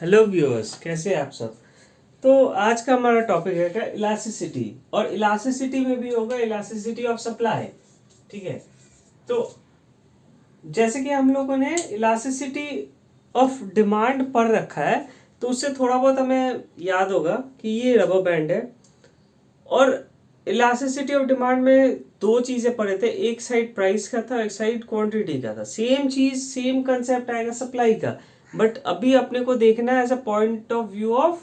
Hello viewers, कैसे हैं आप सब। तो आज का हमारा टॉपिक है इलास्टिसिटी, और इलास्टिसिटी में भी होगा इलास्टिसिटी ऑफ सप्लाई। ठीक है। तो जैसे कि हम लोगों ने इलास्टिसिटी ऑफ डिमांड पढ़ रखा है, तो उससे थोड़ा बहुत हमें याद होगा कि ये रबर बैंड है। और इलास्टिसिटी ऑफ डिमांड में दो चीज़ें पढ़े थे, एक साइड प्राइस का था, एक साइड क्वांटिटी का था। सेम चीज़, सेम कंसेप्ट आएगा सप्लाई का, बट अभी अपने को देखना है as a point of view of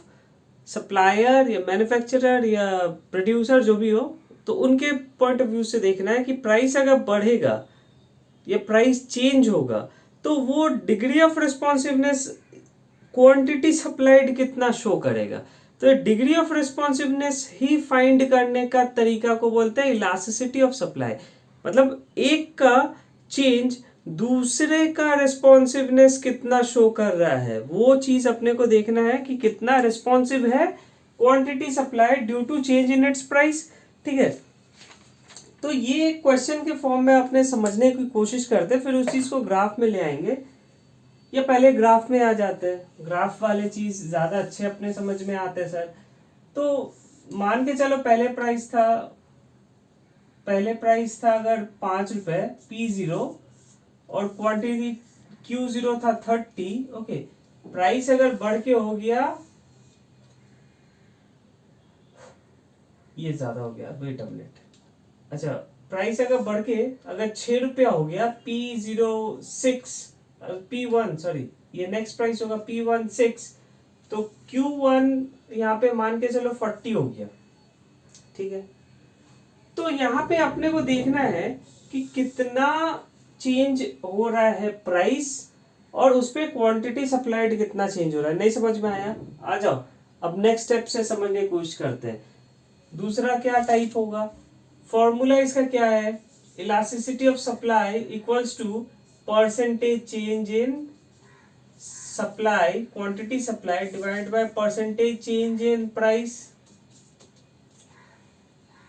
supplier या मैन्युफैक्चरर या प्रोड्यूसर, जो भी हो। तो उनके पॉइंट ऑफ व्यू से देखना है कि प्राइस अगर बढ़ेगा या प्राइस चेंज होगा तो वो degree of responsiveness quantity supplied कितना शो करेगा। तो degree of responsiveness he find करने का तरीका को बोलते हैं इलास्टिसिटी ऑफ सप्लाई। मतलब एक का चेंज दूसरे का रिस्पॉन्सिवनेस कितना शो कर रहा है, वो चीज अपने को देखना है कि कितना रिस्पॉन्सिव है quantity supplied due to change in its price. ठीक है। तो ये क्वेश्चन के फॉर्म में अपने समझने की कोशिश करते हैं, फिर उस चीज को ग्राफ में ले आएंगे, या पहले ग्राफ में आ जाते हैं। ग्राफ वाले चीज ज्यादा अच्छे अपने समझ में आते हैं सर। तो मान के चलो पहले प्राइस था अगर 5 रुपए P0, और क्वांटिटी Q0 था 30। ओके। प्राइस अगर बढ़ के हो गया, ये ज्यादा हो गया, वेट अ मिनट। अच्छा, प्राइस अगर बढ़ के अगर 6 रुपया हो गया P06, P1 सॉरी, ये नेक्स्ट प्राइस होगा P16, तो Q1 यहाँ पे मान के चलो 40 हो गया। ठीक है। तो यहाँ पे अपने को देखना है कि कितना चेंज हो रहा है प्राइस, और उस पर क्वांटिटी सप्लाइड कितना चेंज हो रहा है। नहीं समझ में आया? आ जाओ, अब नेक्स्ट स्टेप से समझने की कोशिश करते हैं। दूसरा क्या टाइप होगा, फॉर्मूला इसका क्या है, elasticity of supply equals to percentage change in supply, quantity supply divide by percentage change in price.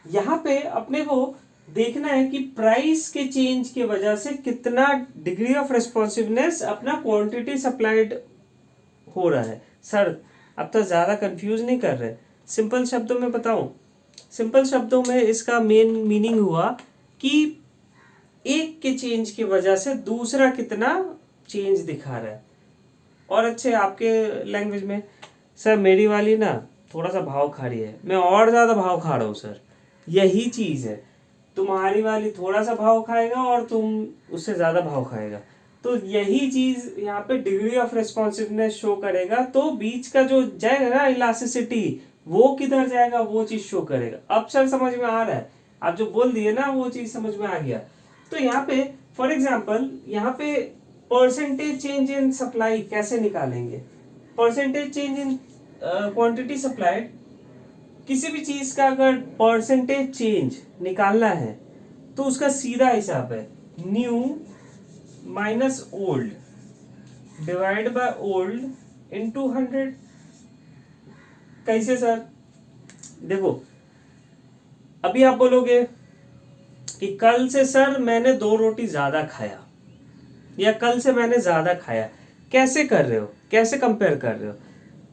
यहाँ पे अपने को देखना है कि प्राइस के चेंज की वजह से कितना डिग्री ऑफ रिस्पॉन्सिवनेस अपना क्वांटिटी सप्लाइड हो रहा है। सर अब तो ज्यादा कंफ्यूज नहीं कर रहे, सिंपल शब्दों में बताऊं। सिंपल शब्दों में इसका मेन मीनिंग हुआ कि एक के चेंज की वजह से दूसरा कितना चेंज दिखा रहा है। और अच्छे आपके लैंग्वेज में, सर मेरी वाली ना थोड़ा सा भाव खा रही है, मैं और ज़्यादा भाव खा रहा हूँ सर, यही चीज़ है। तुम्हारी वाली थोड़ा सा भाव खाएगा और तुम उससे ज़्यादा भाव खाएगा, तो यही चीज़ यहाँ पे डिग्री ऑफ रिस्पॉन्सिवनेस शो करेगा। तो बीच का जो जाएगा ना इलास्टिसिटी, वो किधर जाएगा वो चीज़ शो करेगा। अब सर समझ में आ रहा है, आप जो बोल दिए ना वो चीज़ समझ में आ गया। तो यहाँ पे फॉर एग्जाम्पल, यहाँ पे परसेंटेज चेंज इन सप्लाई कैसे निकालेंगे। Percentage change in quantity supplied, किसी भी चीज का अगर परसेंटेज चेंज निकालना है तो उसका सीधा हिसाब है new minus old divide by old into 100। कैसे सर? देखो, अभी आप बोलोगे कि कल से सर मैंने 2 रोटी ज्यादा खाया, या कल से मैंने ज्यादा खाया। कैसे कर रहे हो, कैसे कंपेयर कर रहे हो?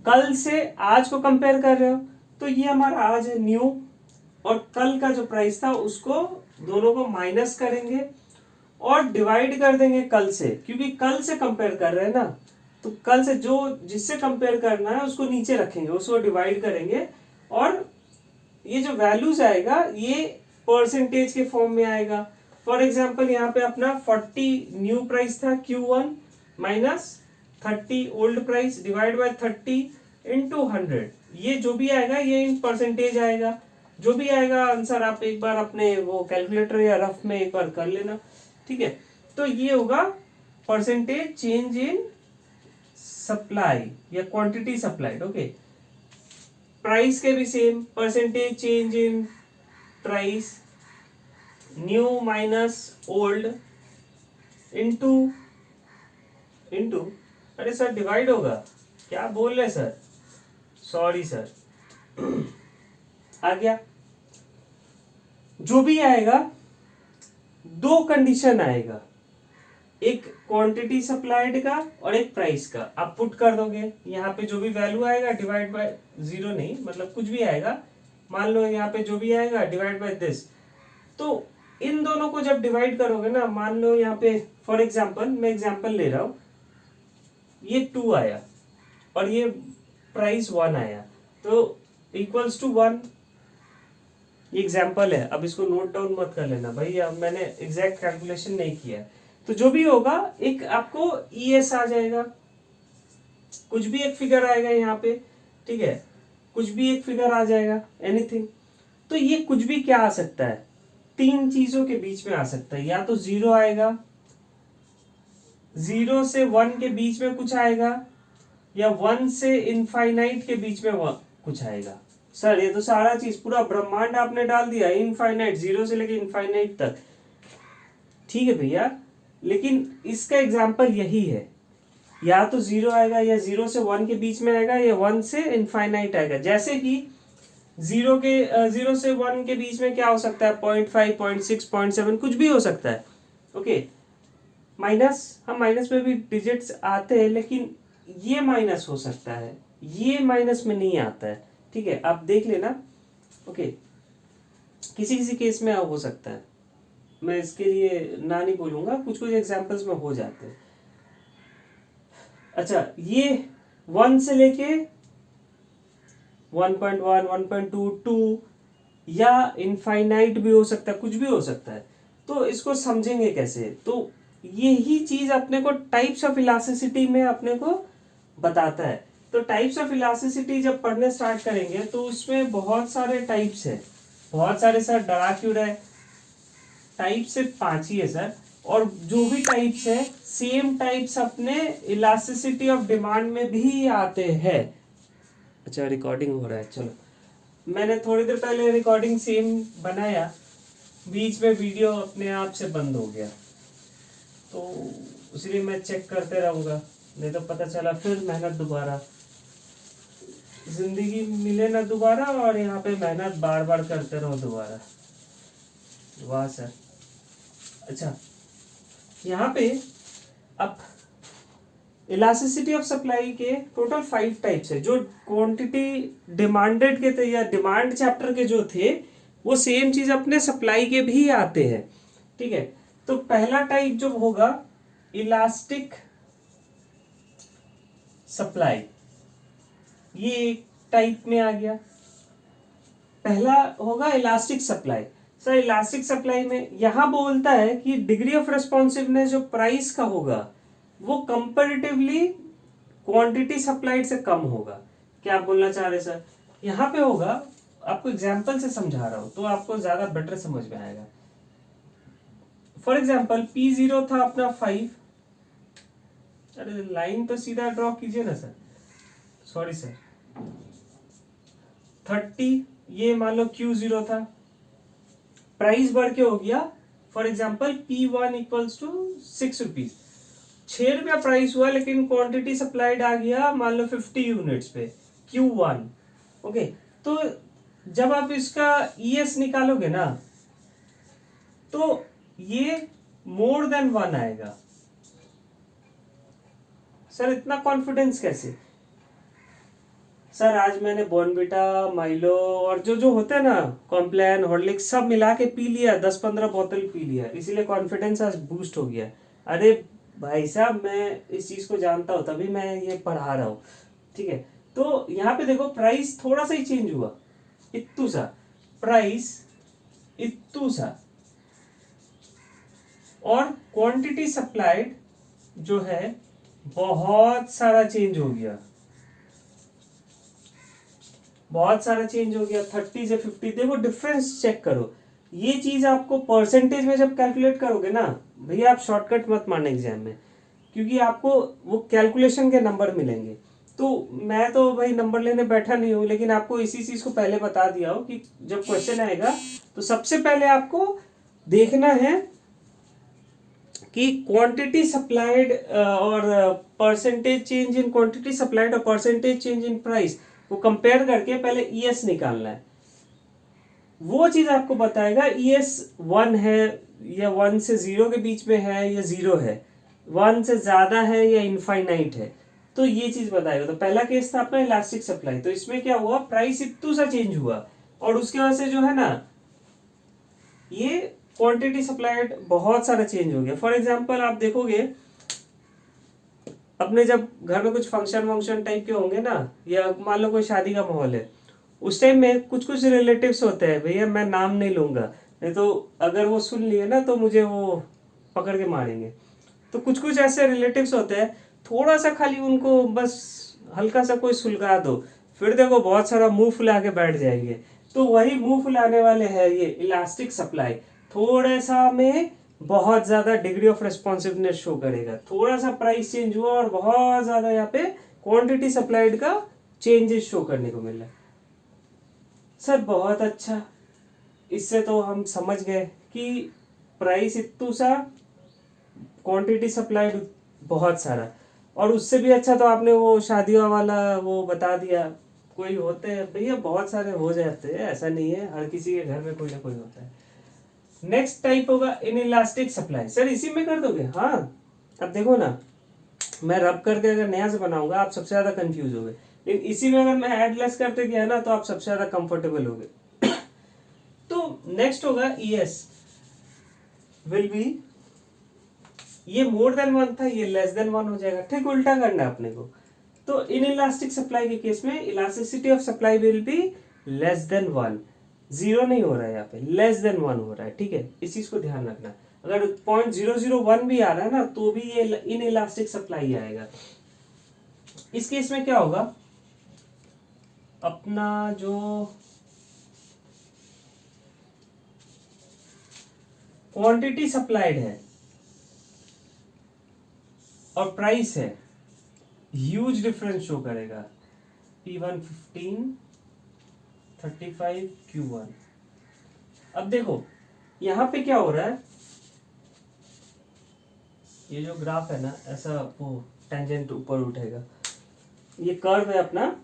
कल से आज को कंपेयर कर रहे हो, तो ये हमारा आज है न्यू, और कल का जो प्राइस था उसको दोनों को माइनस करेंगे और डिवाइड कर देंगे कल से, क्योंकि कल से कंपेयर कर रहे हैं ना। तो कल से जो जिससे कंपेयर करना है उसको नीचे रखेंगे, उसको डिवाइड करेंगे, और ये जो वैल्यूज आएगा ये परसेंटेज के फॉर्म में आएगा। फॉर एग्जाम्पल यहाँ पे अपना 40 न्यू प्राइस था Q1 minus 30 old price divide by 30 into 100। ये जो भी आएगा ये इन परसेंटेज आएगा। जो भी आएगा आंसर आप एक बार अपने वो कैलकुलेटर या रफ में एक बार कर लेना। ठीक है। तो ये होगा परसेंटेज चेंज इन सप्लाई या क्वांटिटी सप्लाइड। ओके। प्राइस के भी same, percentage change in price, new minus old into into, अरे सर डिवाइड होगा, क्या बोल रहे सर, सॉरी सर। आ गया। जो भी आएगा दो कंडीशन आएगा, एक क्वांटिटी सप्लाइड का और एक प्राइस का आप पुट कर दोगे, यहाँ पे जो भी वैल्यू आएगा डिवाइड बाय जीरो, नहीं मतलब कुछ भी आएगा, मान लो यहाँ पे जो भी आएगा डिवाइड बाय दिस। तो इन दोनों को जब डिवाइड करोगे ना, मान लो यहाँ पे फॉर एग्जांपल, मैं एग्जांपल ले रहा हूँ, ये 2 आया और ये प्राइस 1 आया, तो इक्वल्स टू 1। ये एग्जाम्पल है, अब इसको नोट डाउन मत कर लेना भाई, अब मैंने एग्जैक्ट कैलकुलेशन नहीं किया। तो जो भी होगा एक आपको ES आ जाएगा, कुछ भी एक फिगर आएगा यहाँ पे, ठीक है, कुछ भी एक फिगर आ जाएगा, एनीथिंग। तो ये कुछ भी क्या आ सकता है, 3 चीजों के बीच में आ सकता है, या तो 0 आएगा, 0 से 1 के बीच में कुछ आएगा, या 1 से इनफाइनाइट के बीच में कुछ आएगा। सर ये तो सारा चीज पूरा ब्रह्मांड आपने डाल दिया, इनफाइनाइट, 0 से लेके इनफाइनाइट तक, ठीक है भैया, लेकिन इसका एग्जाम्पल यही है, या तो 0 आएगा, या 0 से 1 के बीच में आएगा, या 1 से इनफाइनाइट आएगा। जैसे कि 0 से 1 के बीच में क्या हो सकता है, 0.5, 0.6, 0.7, कुछ भी हो सकता है। ओके, माइनस, हम माइनस में भी डिजिट्स आते हैं, लेकिन ये माइनस हो सकता है, ये माइनस में नहीं आता है, ठीक है, आप देख लेना। ओके, किसी किसी केस में हो सकता है, मैं इसके लिए ना नहीं बोलूंगा, कुछ कुछ एग्जांपल्स में हो जाते हैं। अच्छा, ये 1 से लेके 1.1, 1.2, 2 या इनफाइनाइट भी हो सकता है, कुछ भी हो सकता है। तो इसको समझेंगे कैसे, तो यही चीज अपने को टाइप्स ऑफ इलास्टिसिटी में अपने को बताता है। तो टाइप्स ऑफ इलास्टिसिटी जब पढ़ने स्टार्ट करेंगे तो उसमें बहुत सारे टाइप्स है, बहुत सारे। सर डरा क्यों रहे, टाइप सिर्फ 5 ही है सर, और जो भी टाइप्स है सेम टाइप्स अपने इलास्टिसिटी ऑफ डिमांड में भी आते हैं। अच्छा रिकॉर्डिंग हो रहा है, चलो, मैंने थोड़ी देर पहले रिकॉर्डिंग सेम बनाया, बीच में वीडियो अपने आप से बंद हो गया, तो इसलिए मैं चेक करते रहूँगा, नहीं तो पता चला फिर मेहनत दोबारा, जिंदगी मिले ना दोबारा, और यहाँ पे मेहनत बार बार करते रहो दोबारा। वाह सर। अच्छा, यहाँ पे अब इलास्टिसिटी ऑफ सप्लाई के टोटल 5 टाइप्स है। जो क्वांटिटी डिमांडेड के थे या डिमांड चैप्टर के जो थे, वो सेम चीज अपने सप्लाई के भी आते हैं, ठीक है। तो पहला टाइप जो होगा इलास्टिक सप्लाई, ये एक टाइप में आ गया। पहला होगा elastic supply. Sir elastic supply में यहां बोलता है कि डिग्री ऑफ रेस्पॉन्सिवनेस जो प्राइस का होगा वो कंपैरेटिवली क्वांटिटी सप्लाइड से कम होगा। क्या आप बोलना चाह रहे सर, यहाँ पे होगा, आपको एग्जांपल से समझा रहा हूं तो आपको ज्यादा बेटर समझ में आएगा। फॉर एग्जांपल P0 था अपना 5, अरे लाइन तो सीधा ड्रॉ कीजिए ना सर, सॉरी सर, 30, ये मान लो Q0 था, प्राइस बढ़ के हो गया for example P1 equals to 6 rupees, 6 रुपया प्राइस हुआ, लेकिन क्वांटिटी सप्लाइड आ गया मान लो 50 यूनिट्स पे Q1। ओके, तो जब आप इसका ES निकालोगे ना तो ये मोर देन 1 आएगा। सर इतना कॉन्फिडेंस कैसे? सर आज मैंने बॉर्नविटा, माइलो और जो जो होते हैं ना, कॉम्प्लान, हॉर्लिक्स, सब मिला के पी लिया, 10-15 बोतल पी लिया, इसीलिए कॉन्फिडेंस आज बूस्ट हो गया। अरे भाई साहब, मैं इस चीज को जानता हूँ तभी मैं ये पढ़ा रहा हूँ, ठीक है। तो यहाँ पे देखो प्राइस थोड़ा सा ही चेंज हुआ, इत्तू सा प्राइस, इत्तू सा, और क्वांटिटी सप्लाइड जो है बहुत सारा चेंज हो गया, बहुत सारा चेंज हो गया, 30 से 50। देखो डिफरेंस चेक करो, ये चीज आपको परसेंटेज में जब कैलकुलेट करोगे ना भैया, आप शॉर्टकट मत मारना एग्जाम में, क्योंकि आपको वो कैलकुलेशन के नंबर मिलेंगे। तो मैं तो भाई नंबर लेने बैठा नहीं हूँ, लेकिन आपको इसी चीज को पहले बता दिया हो कि जब क्वेश्चन आएगा तो सबसे पहले आपको देखना है कि क्वांटिटी सप्लाइड और percentage change in quantity supplied और परसेंटेज चेंज इन प्राइस को कंपेयर करके पहले ES निकालना है। वो चीज आपको बताएगा ES 1 है या 1 से 0 के बीच में है या 0 है, वन से ज्यादा है या इनफाइनाइट है, तो ये चीज बताएगा। तो पहला केस था अपना इलास्टिक सप्लाई, तो इसमें क्या हुआ, प्राइस इतू सा चेंज हुआ और उसके वजह से जो है ना ये क्वांटिटी सप्लाइड बहुत सारा चेंज हो गया। फॉर एग्जांपल आप देखोगे अपने जब घर में कुछ फंक्शन वंक्शन टाइप के होंगे ना, या मान लो कोई शादी का माहौल है, उस टाइम में कुछ कुछ रिलेटिव्स होते हैं, भैया मैं नाम नहीं लूंगा नहीं तो अगर वो सुन लिए ना तो मुझे वो पकड़ के मारेंगे। तो कुछ कुछ ऐसे रिलेटिव्स होते हैं, थोड़ा सा खाली उनको बस हल्का सा कोई सुलगा दो, फिर देखो बहुत सारा मुंह फुला के बैठ जाएंगे। तो वही मुंह फुलाने वाले हैं ये इलास्टिक सप्लाई। थोड़ा सा में बहुत ज्यादा डिग्री ऑफ रेस्पॉन्सिवनेस शो करेगा, थोड़ा सा प्राइस चेंज हुआ और बहुत ज्यादा यहाँ पे क्वांटिटी सप्लाइड का चेंजेस शो करने को मिल रहा है। सर बहुत अच्छा, इससे तो हम समझ गए कि प्राइस इतू सा, क्वांटिटी सप्लाइड बहुत सारा, और उससे भी अच्छा तो आपने वो शादियों वाला वो बता दिया। कोई होते हैं भैया, बहुत सारे हो जाते हैं, ऐसा नहीं है, हर किसी के घर में कोई ना कोई होता है। नेक्स्ट टाइप होगा इनइलास्टिक सप्लाई। सर इसी में कर दोगे? हाँ, अब देखो ना, मैं रब करके अगर नया से बनाऊंगा आप सबसे ज्यादा कंफ्यूज होगे, लेकिन इसी में अगर मैं ऐड लेस करते गया ना तो आप सबसे ज्यादा कंफर्टेबल होगे। तो नेक्स्ट होगा ईएस विल बी, ये मोर देन वन था, ये लेस देन वन हो जाएगा, ठीक उल्टा करना है अपने को। तो इन इलास्टिक सप्लाई के केस में elasticity of supply will be less than one, zero नहीं हो रहा है यहाँ पे, लेस देन वन हो रहा है, ठीक है, इस चीज को ध्यान रखना। अगर 0.001 भी आ रहा है ना तो भी ये इन इलास्टिक सप्लाई आएगा। इस केस में क्या होगा, अपना जो क्वांटिटी सप्लाइड है और प्राइस है, ह्यूज डिफरेंस शो करेगा, P1 15 35 Q1। अब देखो यहां पे क्या हो रहा है, ये जो ग्राफ है ना ऐसा वो टेंजेंट ऊपर उठेगा, ये कर्व है अपना,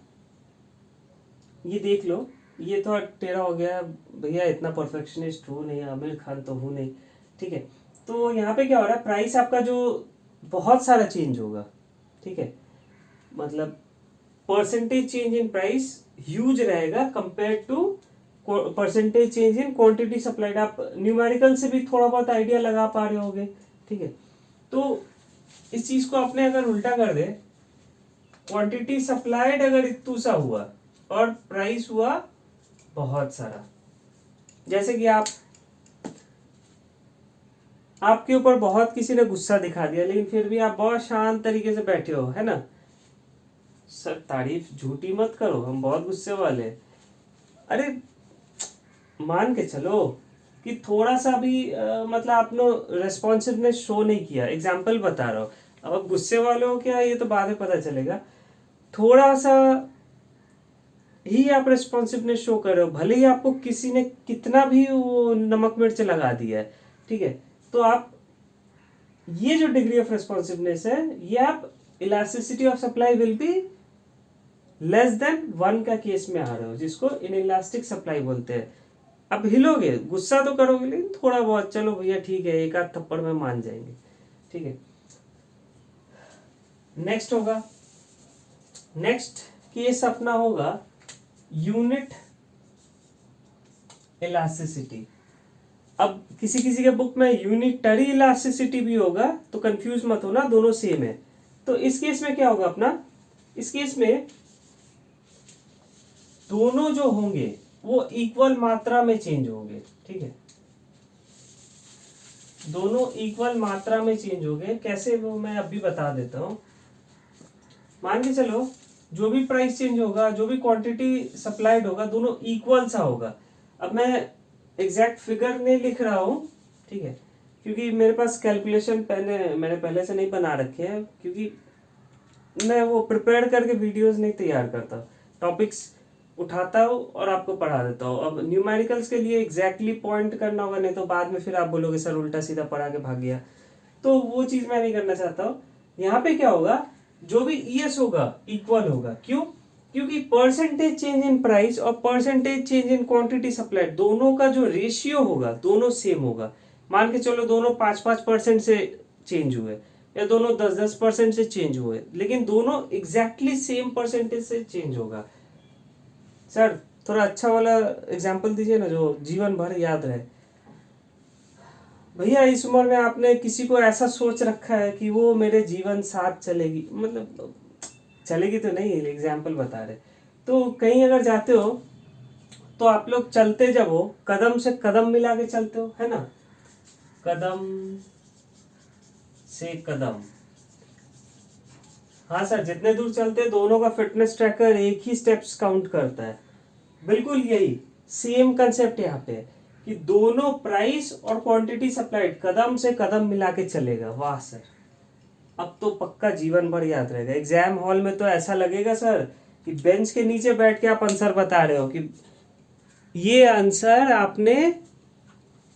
ये देख लो, ये थोड़ा टेढ़ा हो गया भैया, इतना परफेक्शनिस्ट हूँ नहीं, आमिर खान तो हूँ नहीं, ठीक है। तो यहाँ पे क्या हो रहा है, प्राइस आपका जो बहुत सारा चेंज होगा, ठीक है, मतलब percentage change in price huge रहेगा compare to percentage change in quantity supplied. आप न्यूमेरिकल से भी थोड़ा बहुत आइडिया लगा पा रहे होगे, ठीक है। तो इस चीज को आपने अगर उल्टा कर दे, क्वांटिटी सप्लाइड अगर इतू सा हुआ और प्राइस हुआ बहुत सारा, जैसे कि आपके ऊपर बहुत किसी ने गुस्सा दिखा दिया लेकिन फिर भी आप बहुत शांत तरीके से बैठे हो, है ना, सर तारीफ झूठी मत करो, हम बहुत गुस्से वाले हैं। अरे मान के चलो कि थोड़ा सा भी मतलब आपने रेस्पॉन्सिवनेस शो नहीं किया, एग्जाम्पल बता रहा हूँ। अब आप गुस्से वाले हो क्या ये तो बाद में पता चलेगा, थोड़ा सा ही आप रेस्पॉन्सिवनेस शो कर रहे हो, भले ही आपको किसी ने कितना भी वो नमक मिर्च लगा दिया है, ठीक है, तो आप ये जो डिग्री ऑफ रेस्पॉन्सिवनेस है ये आप elasticity of supply will be less than one का केस में आ रहे हो, जिसको इनइलास्टिक सप्लाई बोलते हैं। अब हिलोगे, गुस्सा तो करोगे लेकिन थोड़ा बहुत, चलो भैया ठीक है, एक आध थप्पड़ में मान जाएंगे, ठीक है। नेक्स्ट होगा, नेक्स्ट केस अपना होगा यूनिट इलास्टिसिटी। अब किसी किसी के बुक में यूनिटरी इलास्टिसिटी भी होगा, तो कंफ्यूज मत होना, दोनों सेम है। तो इस केस में क्या होगा अपना, इस केस में दोनों जो होंगे वो इक्वल मात्रा में चेंज होंगे, ठीक है, दोनों इक्वल मात्रा में चेंज होंगे। कैसे, वो मैं अभी बता देता हूं। मान के चलो जो भी प्राइस चेंज होगा, जो भी क्वांटिटी सप्लाइड होगा, दोनों इक्वल सा होगा। अब मैं एग्जैक्ट फिगर नहीं लिख रहा हूं, ठीक है, क्योंकि मेरे पास कैलकुलेशन मैंने पहले से नहीं बना रखे हैं, क्योंकि मैं वो प्रिपेयर करके वीडियोस नहीं तैयार करता, टॉपिक्स उठाता हूँ और आपको पढ़ा देता हूँ। अब न्यूमेरिकल्स के लिए एग्जैक्टली पॉइंट करना होगा, नहीं तो बाद में फिर आप बोलोगे सर उल्टा सीधा पढ़ा के भाग गया, तो वो चीज मैं नहीं करना चाहता हूँ। यहाँ पे क्या होगा, जो भी ईएस होगा इक्वल होगा, क्यों, क्योंकि परसेंटेज चेंज इन प्राइस और percentage change in quantity supplied, दोनों का जो रेशियो होगा दोनों सेम होगा। मान के चलो दोनों 5-5% से चेंज हुए, या दोनों 10-10% से चेंज हुए, लेकिन दोनों एग्जैक्टली सेम परसेंटेज से चेंज होगा। सर थोड़ा अच्छा वाला एग्जाम्पल दीजिए ना जो जीवन भर याद रहे। भैया इस उम्र में आपने किसी को ऐसा सोच रखा है कि वो मेरे जीवन साथ चलेगी, मतलब चलेगी तो नहीं, एग्जाम्पल बता रहे। तो कहीं अगर जाते हो तो आप लोग चलते जब हो कदम से कदम मिला के चलते हो, है ना, कदम से कदम। हाँ सर, जितने दूर चलते हैं दोनों का फिटनेस ट्रैकर एक ही स्टेप्स काउंट करता है। बिल्कुल यही सेम कंसेप्ट यहाँ पे है कि दोनों प्राइस और क्वांटिटी सप्लाइड कदम से कदम मिला के चलेगा। वाह सर, अब तो पक्का जीवन भर याद रहेगा। एग्जाम हॉल में तो ऐसा लगेगा सर कि बेंच के नीचे बैठ के आप आंसर बता रहे हो कि ये आंसर आपने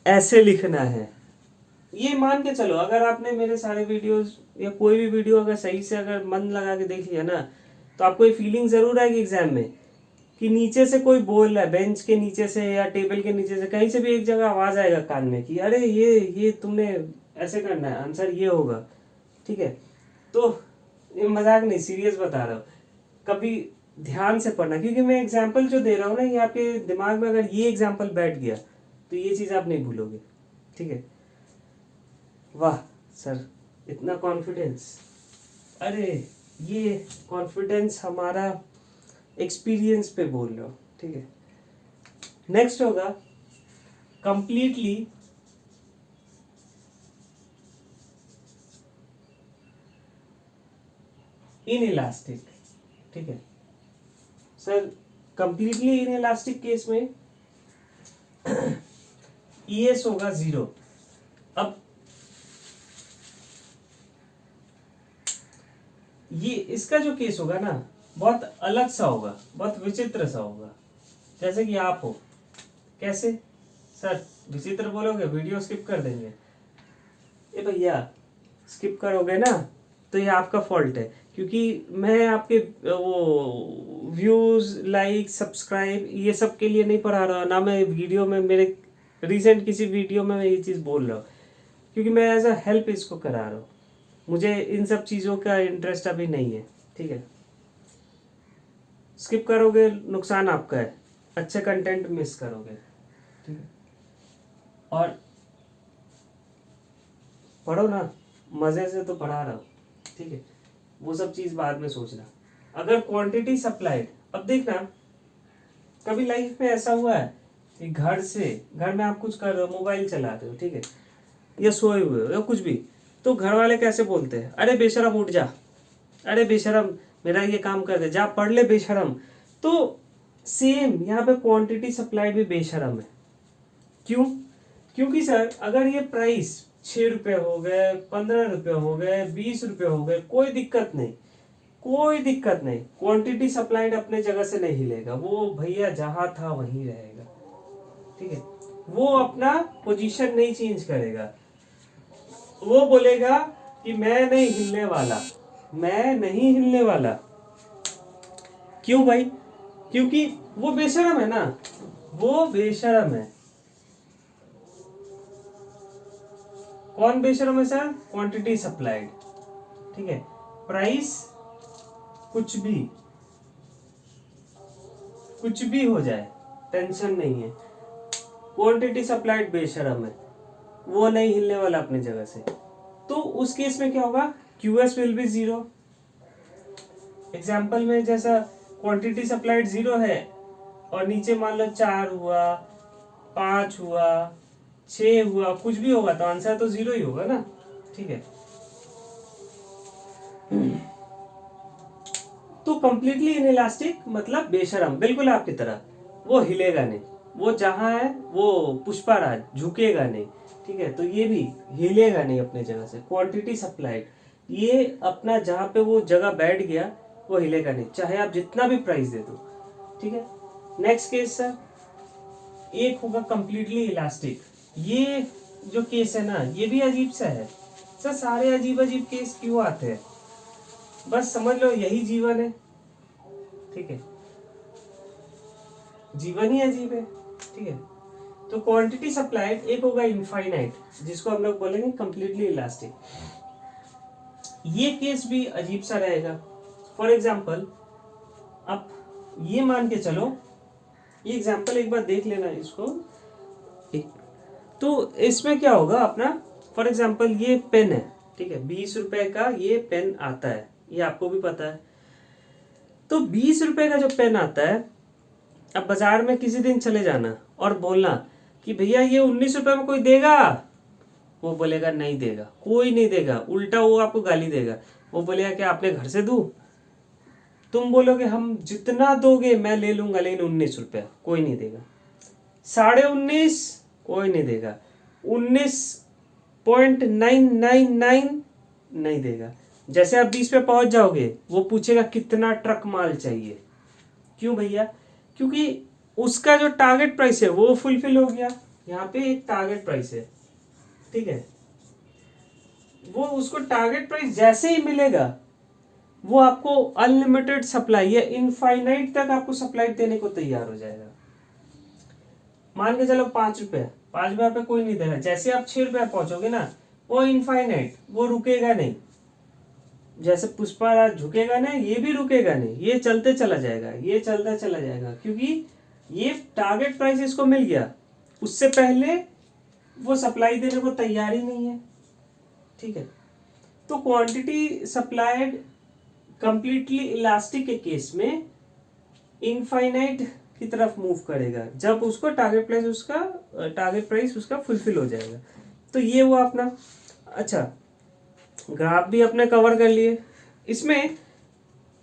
ऐसे लिखना है। ये मान के चलो, अगर आपने मेरे सारे वीडियोस या कोई भी वीडियो अगर सही से अगर मन लगा के देख लिया ना, तो आपको ये फीलिंग जरूर आएगी एग्जाम में कि नीचे से कोई बोल रहा है, बेंच के नीचे से या टेबल के नीचे से कहीं से भी एक जगह आवाज आएगा कान में कि अरे ये तुमने ऐसे करना है, आंसर ये होगा। ठीक है, तो ये मजाक नहीं, सीरियस बता रहा हूँ। कभी ध्यान से पढ़ना, क्योंकि मैं एग्जाम्पल जो दे रहा हूँ ना, ये आपके दिमाग में अगर ये एग्जाम्पल बैठ गया तो ये चीज़ आप नहीं भूलोगे। ठीक है, वाह सर, इतना कॉन्फिडेंस। अरे ये कॉन्फिडेंस हमारा एक्सपीरियंस पे बोल रहा हूँ। ठीक है, नेक्स्ट होगा कंप्लीटली इनइलास्टिक। ठीक है सर, कंप्लीटली इनइलास्टिक केस में ईएस होगा 0। अब ये इसका जो केस होगा ना बहुत अलग सा होगा, बहुत विचित्र सा होगा। जैसे कि आप हो, कैसे सर विचित्र बोलोगे, वीडियो स्किप कर देंगे। ए भैया स्किप करोगे ना तो ये आपका फॉल्ट है, क्योंकि मैं आपके वो व्यूज लाइक सब्सक्राइब ये सब के लिए नहीं पढ़ा रहा, ना मैं वीडियो में मेरे रिसेंट किसी वीडियो में मैं ये चीज़ बोल रहा हूँ, क्योंकि मैं एज अ हेल्प इसको करा रहा हूँ। मुझे इन सब चीज़ों का इंटरेस्ट अभी नहीं है। ठीक है, स्किप करोगे नुकसान आपका है, अच्छे कंटेंट मिस करोगे। ठीक है, और पढ़ो ना, मज़े से तो पढ़ा रहा हूँ। ठीक है, वो सब चीज़ बाद में सोचना। अगर क्वांटिटी सप्लाइड, अब देखना कभी लाइफ में ऐसा हुआ है कि घर में आप कुछ कर रहे हो, मोबाइल चला रहे हो, ठीक है, या सोए हुए हो या कुछ भी, तो घर वाले कैसे बोलते हैं, अरे बेशरम उठ जा, अरे बेशरम मेरा ये काम कर दे, जा पढ़ ले बेशरम। तो सेम यहाँ पे क्वांटिटी सप्लाइड भी बेशरम है। क्यों? क्योंकि सर अगर ये प्राइस 6 रुपये हो गए, 15 रुपये हो गए, 20 रुपये हो गए, कोई दिक्कत नहीं, कोई दिक्कत नहीं। क्वांटिटी सप्लाइड अपने जगह से नहीं हिलेगा, वो भैया जहां था वहीं रहेगा। ठीक है, वो अपना पोजीशन नहीं चेंज करेगा। वो बोलेगा कि मैं नहीं हिलने वाला, मैं नहीं हिलने वाला। क्यों भाई? क्योंकि वो बेशरम है ना, वो बेशरम है। कौन बेशरम है सर? Quantity supplied. ठीक है, प्राइस कुछ भी हो जाए टेंशन नहीं है, क्वांटिटी सप्लाइड बेशरम है, वो नहीं हिलने वाला अपनी जगह से। तो उस केस में क्या होगा? QS will be 0। एग्जाम्पल में जैसा क्वांटिटी सप्लाइड 0 है और नीचे मान लो 4 हुआ, 5 हुआ, 6 हुआ, कुछ भी होगा तो आंसर तो 0 ही होगा ना। ठीक है, तो कंप्लीटली इनइलास्टिक मतलब बेशरम, बिल्कुल आपकी तरह, वो हिलेगा नहीं, वो जहां है वो पुष्पाराज, झुकेगा नहीं। ठीक है, तो ये भी हिलेगा नहीं अपने जगह से। क्वांटिटी सप्लाइड, ये अपना जहां पे वो जगह बैठ गया वो हिलेगा नहीं, चाहे आप जितना भी प्राइस दे दो। ठीक है, नेक्स्ट केस सर, एक होगा कंप्लीटली इलास्टिक। ये जो केस है ना ये भी अजीब सा है सर। सारे अजीब अजीब केस क्यों आते हैं? बस समझ लो यही जीवन है। ठीक है, जीवन ही अजीब है। ठीक है, तो क्वांटिटी सप्लाइड एक होगा इनफाइनाइट, जिसको हम लोग बोलेंगे कंप्लीटली इलास्टिक। ये केस भी अजीब सा रहेगा। फॉर एग्जाम्पल आप ये मान के चलो, ये एग्जाम्पल एक बार देख लेना इसको। एक तो इसमें क्या होगा अपना, फॉर एग्जाम्पल ये पेन है, ठीक है, 20 रुपए का ये पेन आता है, ये आपको भी पता है। तो 20 रुपए का जो पेन आता है, अब बाजार में किसी दिन चले जाना और बोलना कि भैया ये 19 रुपए में कोई देगा, वो बोलेगा नहीं देगा, कोई नहीं देगा, उल्टा वो आपको गाली देगा। वो बोलेगा क्या आपने घर से दूं? तुम बोलोगे हम जितना दोगे मैं ले लूंगा, लेकिन 19 रुपया कोई नहीं देगा। 19.5 कोई नहीं देगा। 19.999 नहीं देगा। जैसे आप 20 पे पहुंच जाओगे, वो पूछेगा कितना ट्रक माल चाहिए। क्यों भैया? क्योंकि उसका जो टारगेट प्राइस है वो फुलफिल हो गया। यहाँ पे एक टारगेट प्राइस है, ठीक है, वो उसको टारगेट प्राइस जैसे ही मिलेगा वो आपको अनलिमिटेड सप्लाई या इनफाइनाइट तक आपको सप्लाई देने को तैयार हो जाएगा। मान के चलो 5 रुपए, 5 रुपए पे कोई नहीं देगा। जैसे आप 6 रुपए पहुंचोगे ना, वो इनफाइनाइट, वो रुकेगा नहीं। जैसे पुष्पराज झुकेगा ना, ये भी रुकेगा नहीं, ये चलते चला जाएगा, ये चलता चला जाएगा, क्योंकि ये टारगेट प्राइस इसको मिल गया। उससे पहले वो सप्लाई देने को तैयार ही नहीं है, ठीक है। तो क्वांटिटी सप्लाइड कंप्लीटली इलास्टिक के केस में इनफाइनाइट की तरफ मूव करेगा जब उसको टारगेट प्राइस उसका फुलफिल हो जाएगा। तो ये हुआ अपना। अच्छा, ग्राफ भी अपने कवर कर लिए। इसमें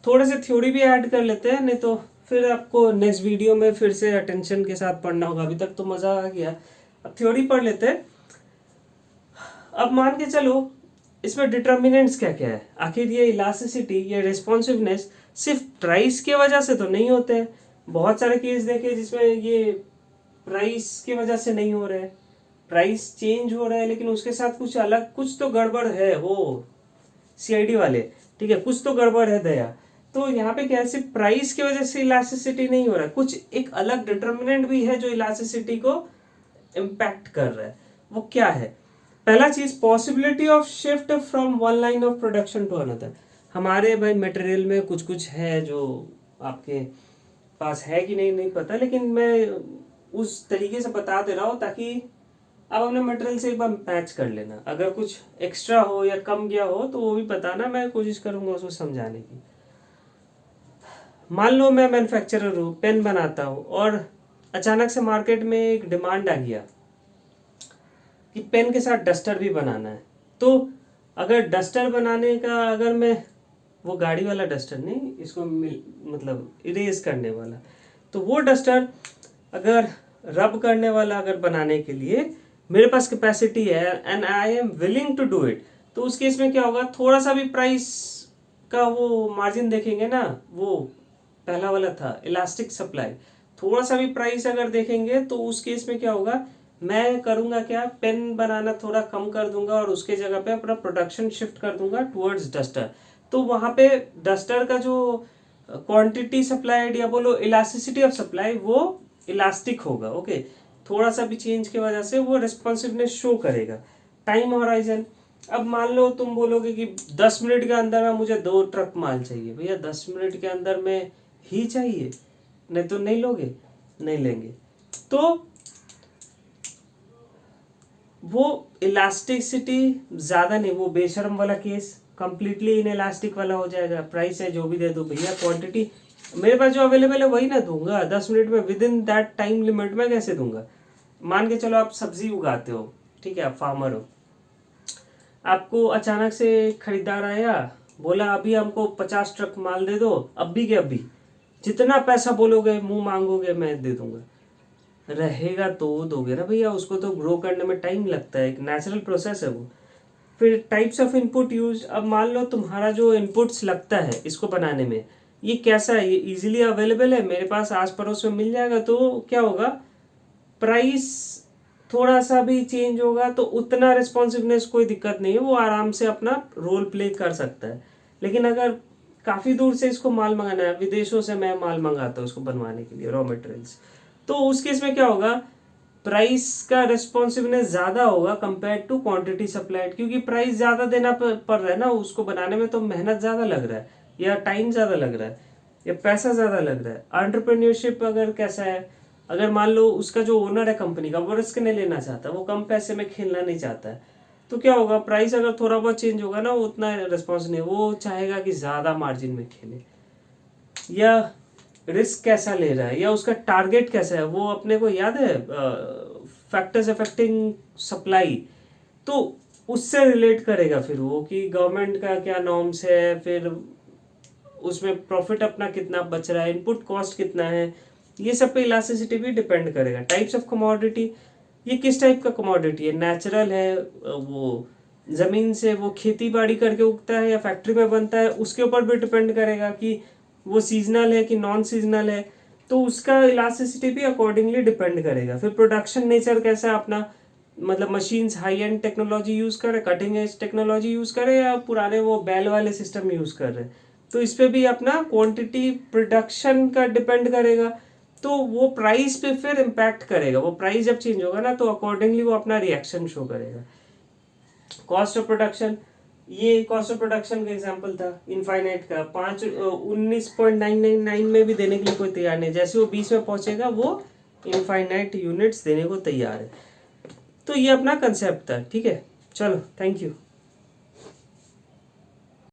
थोड़े से थ्योरी भी ऐड कर लेते हैं, नहीं तो फिर आपको नेक्स्ट वीडियो में फिर से अटेंशन के साथ पढ़ना होगा। अभी तक तो मजा आ गया, अब थ्योरी पढ़ लेते हैं। अब मान के चलो इसमें डिटर्मिनेंट्स क्या क्या है। आखिर ये इलास्टिसिटी, ये रिस्पॉन्सिवनेस सिर्फ प्राइस के वजह से तो नहीं होते हैं। बहुत सारे केस देखे जिसमें ये प्राइस की वजह से नहीं हो रहे हैं, प्राइस चेंज हो रहा है लेकिन उसके साथ कुछ अलग, कुछ तो गड़बड़ है, वो सीआईडी वाले, ठीक है, कुछ तो गड़बड़ है दया। तो यहाँ पे क्या है, सिर्फ प्राइस की वजह से इलास्टिसिटी नहीं हो रहा है, कुछ एक अलग डिटर्मिनेंट भी है जो इलास्टिसिटी को इम्पैक्ट कर रहा है। वो क्या है? पहला चीज, possibility of shift from one line of production to another. हमारे भाई मटेरियल में कुछ कुछ है जो आपके पास है कि नहीं नहीं पता, लेकिन मैं उस तरीके से बता दे रहा हूँ ताकि आप अपने मटेरियल से एक बार मैच कर लेना। अगर कुछ एक्स्ट्रा हो या कम गया हो तो वो भी बताना, मैं कोशिश करूंगा उसको समझाने की। मान लो मैं मैन्युफैक्चरर हूँ, पेन बनाता हूँ, और अचानक से मार्केट में एक डिमांड आ गया कि पेन के साथ डस्टर भी बनाना है। तो अगर डस्टर बनाने का, अगर मैं वो गाड़ी वाला डस्टर नहीं, इसको मतलब इरेज करने वाला, तो वो डस्टर अगर रब करने वाला अगर बनाने के लिए मेरे पास कैपेसिटी है and I am willing to do it, तो उस केस में क्या होगा, थोड़ा सा भी प्राइस का वो मार्जिन देखेंगे ना, वो पहला वाला था इलास्टिक सप्लाई, थोड़ा सा भी प्राइस अगर देखेंगे तो उस केस में क्या होगा, मैं करूंगा क्या, पेन बनाना थोड़ा कम कर दूंगा और उसके जगह पे अपना प्रोडक्शन शिफ्ट कर दूंगा टुवर्ड्स डस्टर। तो वहां पे डस्टर का जो क्वांटिटी सप्लाइड या बोलो इलास्टिसिटी ऑफ सप्लाई, वो इलास्टिक होगा। ओके, थोड़ा सा भी चेंज की वजह से वो रिस्पॉन्सिवनेस शो करेगा। टाइम होराइजन, अब मान लो तुम बोलोगे कि 10 मिनट के अंदर में मुझे 2 ट्रक माल चाहिए। भैया 10 मिनट के अंदर में ही चाहिए, नहीं तो नहीं लोगे, नहीं लेंगे। तो वो इलास्टिसिटी ज्यादा नहीं, वो बेशरम वाला केस कंप्लीटली इन इलास्टिक वाला हो जाएगा। प्राइस है जो भी दे दो भैया, क्वांटिटी मेरे पास जो अवेलेबल है वही ना दूंगा 10 मिनट में, with in that time limit में कैसे दूंगा। मान के चलो आप सब्जी उगाते हो, ठीक है, आप फार्मर हो, आपको अचानक से खरीदार आया, बोला अभी हमको 50 ट्रक माल दे दो, अभी के अभी, जितना पैसा बोलोगे मुंह मांगोगे मैं दे दूंगा। रहेगा तो दोगे ना भैया, उसको तो ग्रो करने में टाइम लगता है, एक नेचुरल प्रोसेस है वो। फिर टाइप्स ऑफ इनपुट यूज, अब मान लो तुम्हारा जो इनपुट्स लगता है इसको बनाने में, ये कैसा है, ये इजीली अवेलेबल है, मेरे पास आस पड़ोस में मिल जाएगा, तो क्या होगा, प्राइस थोड़ा सा भी चेंज होगा तो उतना रिस्पॉन्सिवनेस कोई दिक्कत नहीं है, वो आराम से अपना रोल प्ले कर सकता है। लेकिन अगर काफ़ी दूर से इसको माल मंगाना है, विदेशों से मैं माल मंगाता हूँ इसको बनवाने के लिए रॉ मटेरियल्स, तो उस केस में क्या होगा, प्राइस का रिस्पॉन्सिवनेस ज़्यादा होगा कंपेयर टू क्वांटिटी सप्लाइड, क्योंकि प्राइस ज़्यादा देना पड़ रहा है ना, उसको बनाने में तो मेहनत ज़्यादा लग रहा है, या टाइम ज़्यादा लग रहा है, या पैसा ज़्यादा लग रहा है। एंटरप्रेन्योरशिप अगर कैसा है, अगर मान लो उसका जो ओनर है कंपनी का, वो रिस्क नहीं लेना चाहता, वो कम पैसे में खेलना नहीं चाहता है, तो क्या होगा, प्राइस अगर थोड़ा बहुत चेंज होगा ना, वो उतना रिस्पॉन्स नहीं, वो चाहेगा कि ज़्यादा मार्जिन में खेले। या रिस्क कैसा ले रहा है, या उसका टारगेट कैसा है, वो अपने को याद है फैक्टर्स अफेक्टिंग सप्लाई, तो उससे रिलेट करेगा फिर वो कि गवर्नमेंट का क्या नॉर्म्स है, फिर उसमें प्रॉफिट अपना कितना बच रहा है, इनपुट कॉस्ट कितना है, ये सब पे इलास्टिसिटी भी डिपेंड करेगा। टाइप्स ऑफ कमोडिटी, ये किस टाइप का कमोडिटी है, नेचुरल है, वो ज़मीन से वो खेती बाड़ी करके उगता है या फैक्ट्री में बनता है, उसके ऊपर भी डिपेंड करेगा कि वो सीजनल है कि नॉन सीजनल है, तो उसका इलास्टिसिटी भी अकॉर्डिंगली डिपेंड करेगा। फिर प्रोडक्शन नेचर कैसा है अपना, मतलब machines high and technology use कर रहे, कटिंग एज टेक्नोलॉजी यूज़ कर रहे, या पुराने वो बैल वाले सिस्टम यूज़ कर रहे, तो इस पे भी अपना क्वांटिटी प्रोडक्शन का डिपेंड करेगा। तो वो प्राइस पे फिर इम्पैक्ट करेगा, वो प्राइस जब चेंज होगा ना, तो अकॉर्डिंगली वो अपना रिएक्शन शो करेगा। कॉस्ट ऑफ प्रोडक्शन, ये कॉस्ट ऑफ प्रोडक्शन का एग्जांपल था इनफाइनाइट का, 19.999 में भी देने के लिए कोई तैयार नहीं, जैसे वो 20 में पहुंचेगा वो इनफाइनाइट यूनिट्स देने को तैयार है। तो ये अपना कंसेप्ट था, ठीक है, चलो थैंक यू।